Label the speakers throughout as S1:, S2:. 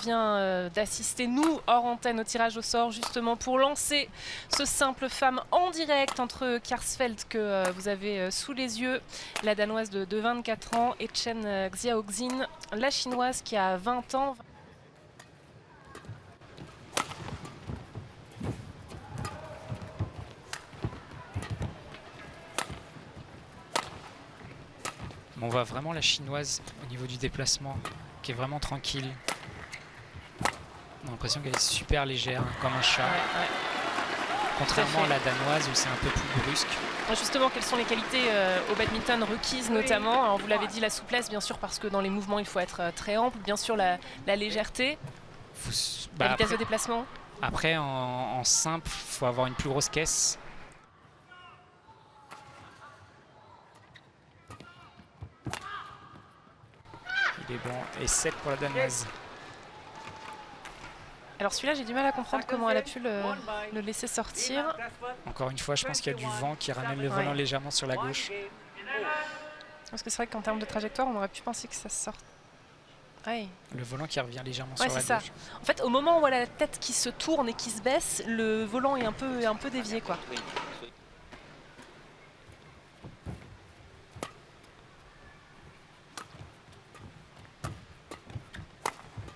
S1: vient d'assister, nous, hors antenne, au tirage au sort, justement pour lancer ce simple femme en direct entre Kjaersfeld, que vous avez sous les yeux, la danoise de 24 ans, et Chen Xiaoxin, la chinoise qui a 20 ans.
S2: On voit vraiment la chinoise au niveau du déplacement qui est vraiment tranquille. On a l'impression qu'elle est super légère, hein, comme un chat.
S1: Ouais.
S2: Contrairement à la danoise où c'est un peu plus brusque.
S1: Justement, quelles sont les qualités au badminton requises notamment? Alors, vous l'avez dit, la souplesse, bien sûr, parce que dans les mouvements, il faut être très ample. Bien sûr, la légèreté, la vitesse de déplacement.
S2: Après, en simple, il faut avoir une plus grosse caisse. Il est bon. Et 7 pour la danoise.
S1: Alors celui-là, j'ai du mal à comprendre comment elle a pu le laisser sortir.
S2: Encore une fois, je pense qu'il y a du vent qui ramène le volant légèrement sur la gauche.
S1: Parce que c'est vrai qu'en termes de trajectoire, on aurait pu penser que ça sorte. Ouais.
S2: Le volant qui revient légèrement sur la gauche.
S1: Ça. En fait, au moment où elle a la tête qui se tourne et qui se baisse, le volant est un peu dévié, quoi.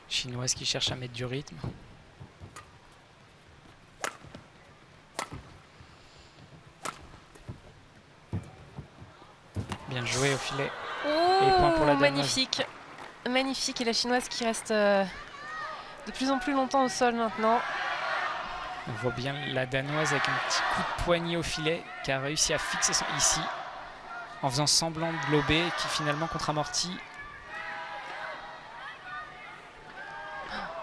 S2: Chinoise qui cherche à mettre du rythme. Bien joué au filet.
S1: Oh,
S2: et point pour la danoise.
S1: Magnifique. Magnifique. Et la chinoise qui reste de plus en plus longtemps au sol maintenant.
S2: On voit bien la danoise avec un petit coup de poignet au filet qui a réussi à fixer son ici en faisant semblant de lober et qui finalement contre-amortit.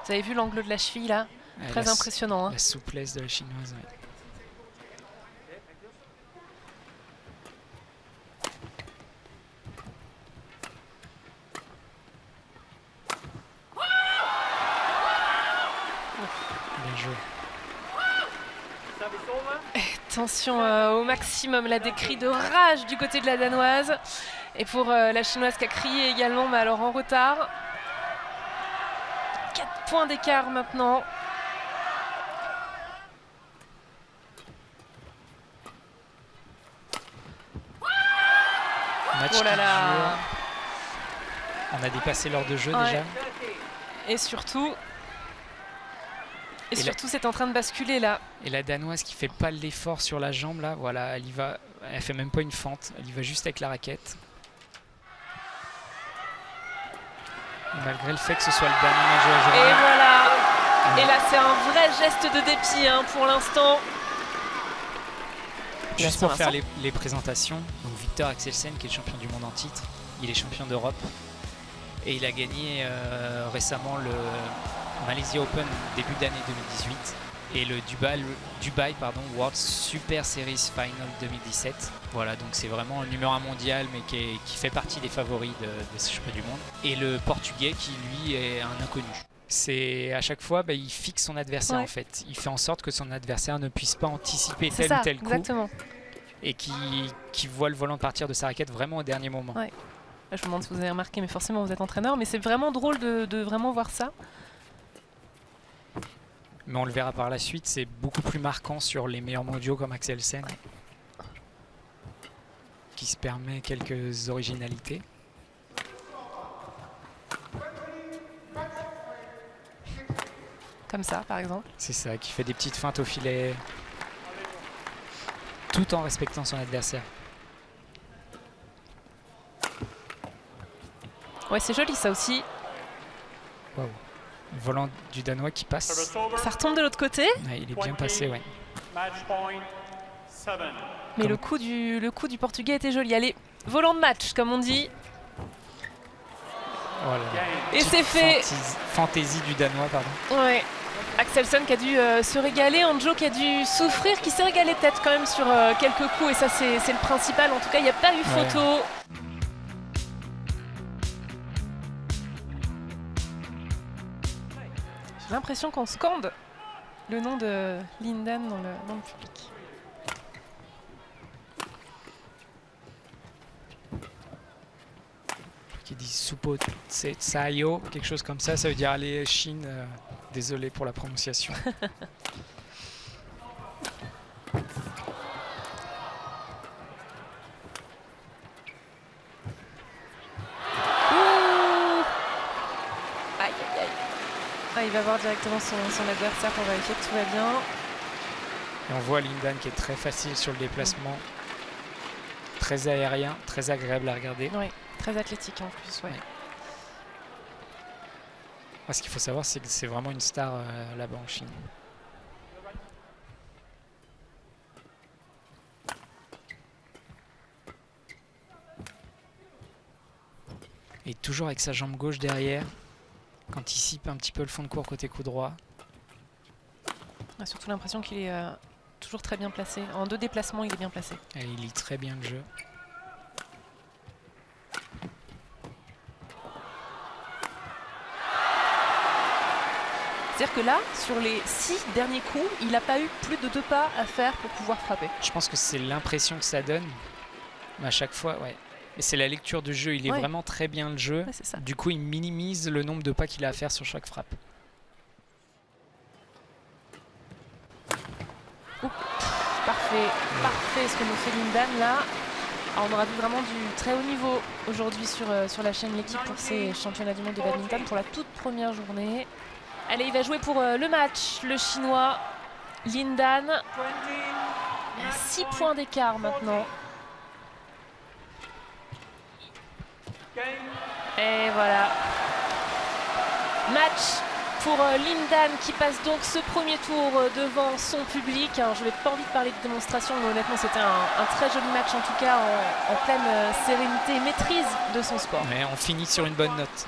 S1: Vous avez vu l'angle de la cheville là? Très impressionnant. Hein.
S2: La souplesse de la chinoise. Ouais. Bien joué.
S1: Attention au maximum, là, des cris de rage du côté de la danoise. Et pour la chinoise qui a crié également, mais alors en retard. 4 points d'écart maintenant.
S2: Match
S1: oh là là.
S2: On a dépassé l'heure de jeu déjà.
S1: Et surtout, c'est en train de basculer là.
S2: Et la danoise qui fait pas l'effort sur la jambe là, voilà, elle y va, elle fait même pas une fente, elle y va juste avec la raquette. Et malgré le fait que ce soit le dernier match de la journée.
S1: Et voilà. Et là c'est un vrai geste de dépit hein, pour l'instant.
S2: Juste pour faire les présentations, donc Viktor Axelsen qui est le champion du monde en titre, il est champion d'Europe et il a gagné récemment le Malaysia Open début d'année 2018 et le Dubai World Super Series Final 2017. Voilà, donc c'est vraiment le numéro 1 mondial mais qui fait partie des favoris de ce championnat du monde. Et le portugais qui lui est un inconnu. C'est à chaque fois, il fixe son adversaire en fait. Il fait en sorte que son adversaire ne puisse pas anticiper tel ou tel coup.
S1: Exactement.
S2: Et qui voit le volant partir de sa raquette vraiment au dernier moment.
S1: Ouais. Je me demande si vous avez remarqué, mais forcément vous êtes entraîneur, mais c'est vraiment drôle de vraiment voir ça.
S2: Mais on le verra par la suite, c'est beaucoup plus marquant sur les meilleurs mondiaux comme Axelsen, qui se permet quelques originalités.
S1: Comme ça, par exemple.
S2: C'est ça, qui fait des petites feintes au filet, tout en respectant son adversaire.
S1: Ouais, c'est joli ça aussi.
S2: Wow. Le volant du Danois qui passe.
S1: Ça retombe de l'autre côté.
S2: Ouais, il est bien passé, ouais.
S1: Mais le coup du Portugais était joli. Allez, volant de match, comme on dit.
S2: Oh là là.
S1: Et c'est fait.
S2: Fantaisie du Danois, pardon.
S1: Ouais. Axelsen qui a dû se régaler, Anjo qui a dû souffrir, qui s'est régalé peut-être quand même sur quelques coups, et ça c'est le principal. En tout cas, il n'y a pas eu photo. J'ai l'impression qu'on scande le nom de Lindan dans le public.
S2: qui dit Supo Tsayo, quelque chose comme ça. Ça veut dire aller Chine. Désolé pour la prononciation.
S1: Aïe, aïe, aïe. Ah, il va voir directement son adversaire pour vérifier que tout va bien.
S2: Et on voit Lindan qui est très facile sur le déplacement. Très aérien, très agréable à regarder.
S1: Oui, très athlétique en plus. Ouais.
S2: Ce qu'il faut savoir, c'est que c'est vraiment une star là-bas en Chine. Et toujours avec sa jambe gauche derrière, qui anticipe un petit peu le fond de court côté coup droit.
S1: On a surtout l'impression qu'il est toujours très bien placé. En 2 déplacements, il est bien placé.
S2: Et il lit très bien le jeu.
S1: C'est-à-dire que là, sur les 6 derniers coups, il n'a pas eu plus de 2 pas à faire pour pouvoir frapper.
S2: Je pense que c'est l'impression que ça donne. Mais à chaque fois, ouais. Et c'est la lecture du jeu. Il est vraiment très bien le jeu.
S1: Ouais, c'est ça.
S2: Du coup, il minimise le nombre de pas qu'il a à faire sur chaque frappe.
S1: Parfait, parfait ce que nous fait Lindan là. Alors, on aura vu vraiment du très haut niveau aujourd'hui sur la chaîne L'équipe pour ces championnats du monde de badminton pour la toute première journée. Allez, il va jouer pour le match, le chinois Lindan. 6 points d'écart maintenant. Et voilà. Match pour Lindan qui passe donc ce premier tour devant son public. Alors, je n'ai pas envie de parler de démonstration, mais honnêtement c'était un très joli match en tout cas en pleine sérénité et maîtrise de son sport.
S2: Ouais, on finit sur une bonne note.